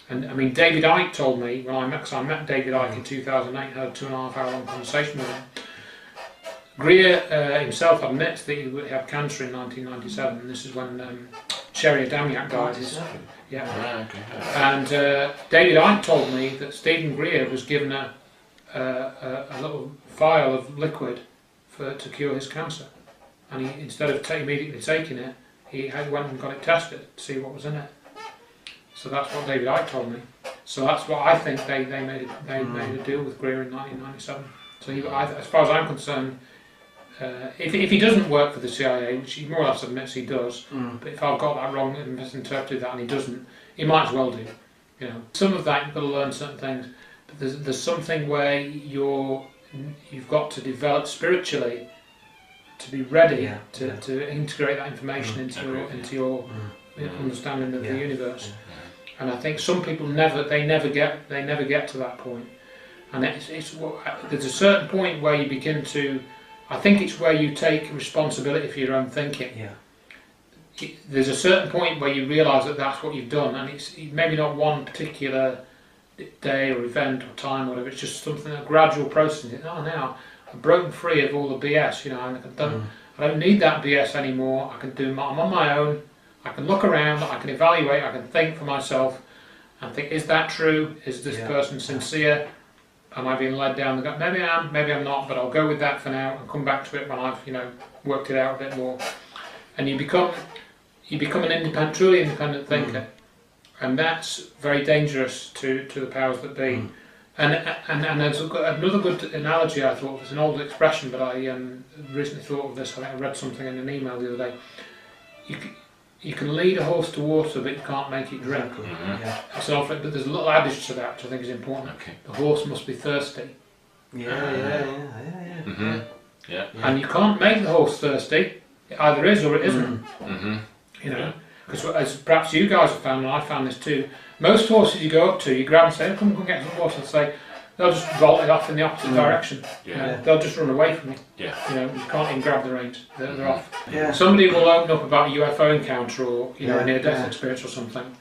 And I mean, David Icke told me when I met David Icke in 2008, had a 2.5 hour long conversation with him. Greer himself admits that he had cancer in 1997, and this is when Sherry Adamiak died. Yeah. Okay. And David Icke told me that Stephen Greer was given a little vial of liquid to cure his cancer, and he, instead of immediately taking it, he went and got it tested to see what was in it. So that's what David Icke told me. So that's what I think they made a deal with Greer in 1997. So as far as I'm concerned, if he doesn't work for the CIA, which he more or less admits he does, but if I've got that wrong and misinterpreted that and he doesn't, he might as well do. You know, some of that you've got to learn certain things, but there's something where you've got to develop spiritually to be ready to integrate that information into your understanding of the universe. And I think some people never get to that point. And there's a certain point where you begin to. I think it's where you take responsibility for your own thinking. Yeah. There's a certain point where you realise that that's what you've done, and it's maybe not one particular day or event or time or whatever. It's just something, a gradual process. Oh, now I've broken free of all the BS. You know, I don't need that BS anymore. I can do. I'm on my own. I can look around. I can evaluate. I can think for myself, and think: is that true? Is this person sincere? Am I being led down the gut? Maybe I am, maybe I'm not, but I'll go with that for now and come back to it when I've worked it out a bit more. And you become an truly independent thinker, and that's very dangerous to the powers that be. And there's another good analogy I thought. It's an old expression, but I recently thought of this. I think I read something in an email the other day. You can lead a horse to water, but you can't make it drink. But there's a little adage to that, which I think is important. Okay. The horse must be thirsty. Yeah. And you can't make the horse thirsty. It either is or it isn't. You know, because as perhaps you guys have found, and I found this too. Most horses you go up to, you grab and say, "Come get some water," and say, they'll just bolt it off in the opposite direction. You know, they'll just run away from you. You know, you can't even grab the reins. They're off. Somebody will open up about a UFO encounter or a near-death experience or something,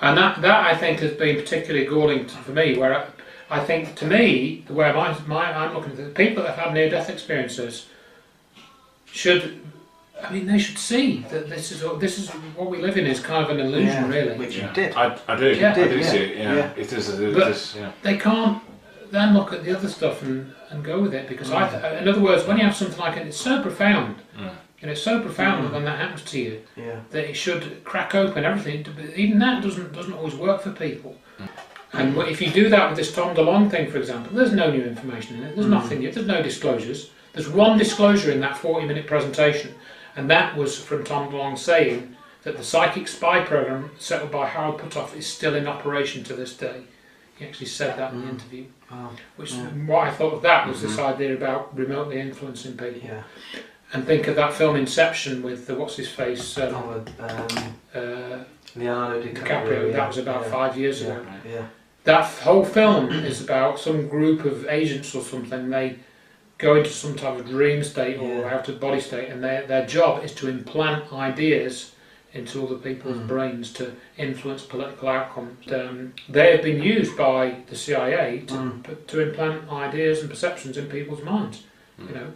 and that I think has been particularly galling for me. Where I think, to me, the way I'm looking at it, people that have had near-death experiences they should see that this is what we live in is kind of an illusion, really. Which you did. I do. I do see it. It is. They can't then look at the other stuff and go with it, because in other words, when you have something like it, it's so profound. And it's so profound when that happens to you that it should crack open everything. But even that doesn't always work for people. And if you do that with this Tom DeLonge thing, for example, there's no new information in it. There's nothing. There's no disclosures. There's one disclosure in that 40-minute presentation. And that was from Tom DeLonge saying that the psychic spy program set up by Harold Puthoff is still in operation to this day. He actually said that in the interview. What I thought of that was this idea about remotely influencing people. And think of that film Inception with what's his face, Leonardo DiCaprio. That was about 5 years ago. That whole film is about some group of agents or something. They go into some type of dream state or out of body state, and their job is to implant ideas into other people's brains to influence political outcomes. They have been used by the CIA to implant ideas and perceptions in people's minds. You know,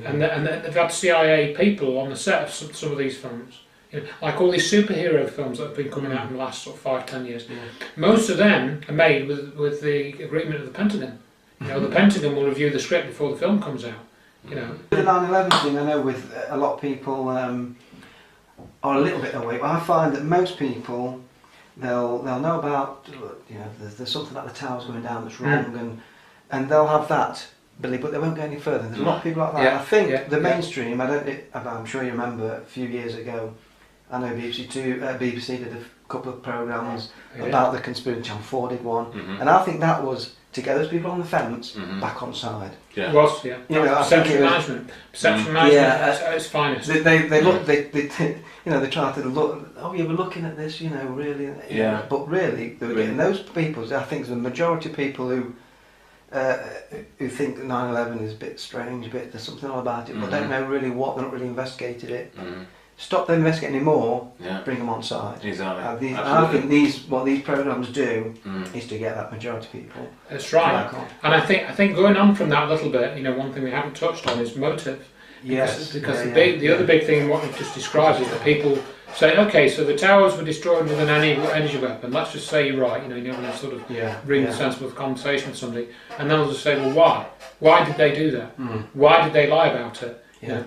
and they've had CIA people on the set of some of these films. You know, like all these superhero films that have been coming out in the last sort of 5-10 years. Most of them are made with the agreement of the Pentagon. You know, the Pentagon will review the script before the film comes out. You know, the 9/11 thing, I know with a lot of people are a little bit awake. But I find that most people they'll know about there's something about the towers going down that's wrong, and they'll have that belief, but they won't go any further. There's a lot of people like that. I think the mainstream. I'm sure you remember a few years ago. I know BBC did a couple of programmes about the conspiracy. Channel 4 did one, and I think that was to get those people on the fence back on side. It was, perception management. Perception management at its finest. They look, they try to look. Oh, you were looking at this, really. But really, they were getting those people. I think the majority of people who think that 9/11 is a bit strange, there's something all about it, but don't know really what. They're not really investigated it. stop them investigating anymore, Yeah. bring them on side. Exactly. I think what these programs do is to get that majority of people. That's right. And I think going on from that a little bit, you know, one thing we haven't touched on is motive. Yes. Because the other big thing what we've just described is that people say, okay, so the towers were destroyed with an energy weapon. Let's just say you're right. You know, sort of bring the sensible conversation with somebody, and then they'll just say, well, why? Why did they do that? Why did they lie about it? You know,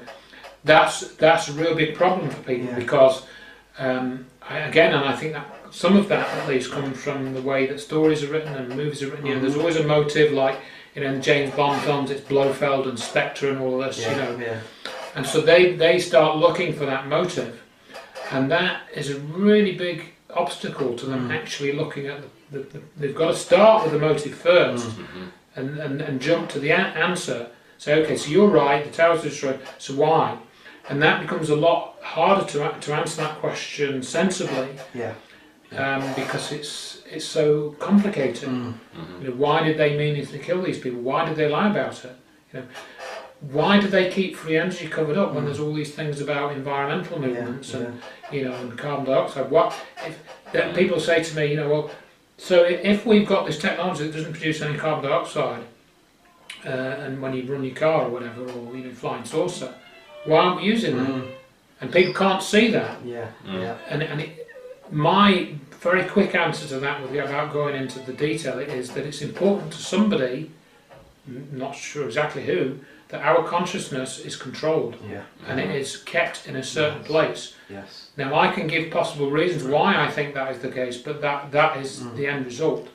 that's a real big problem for people because, again, and I think that some of that at least comes from the way that stories are written and movies are written. You know, there's always a motive, like, you know, in James Bond films, it's Blofeld and Spectre and all of this, you know. And so they start looking for that motive, and that is a really big obstacle to them actually looking at they've got to start with the motive first and jump to the answer. Say, okay, so you're right, the towers are destroyed, so why? And that becomes a lot harder to answer that question sensibly. Because it's so complicated. You know, why did they meaningfully kill these people? Why did they lie about it? You know, why do they keep free energy covered up when there's all these things about environmental movements and you know, and carbon dioxide? What if people say to me, you know, well, so if we've got this technology that doesn't produce any carbon dioxide, and when you run your car or whatever, or you know, flying saucer, why aren't we using them? And people can't see that. My very quick answer to that, without going into the detail, is that it's important to somebody, not sure exactly who, that our consciousness is controlled and it is kept in a certain place. Now I can give possible reasons why I think that is the case, but that is the end result.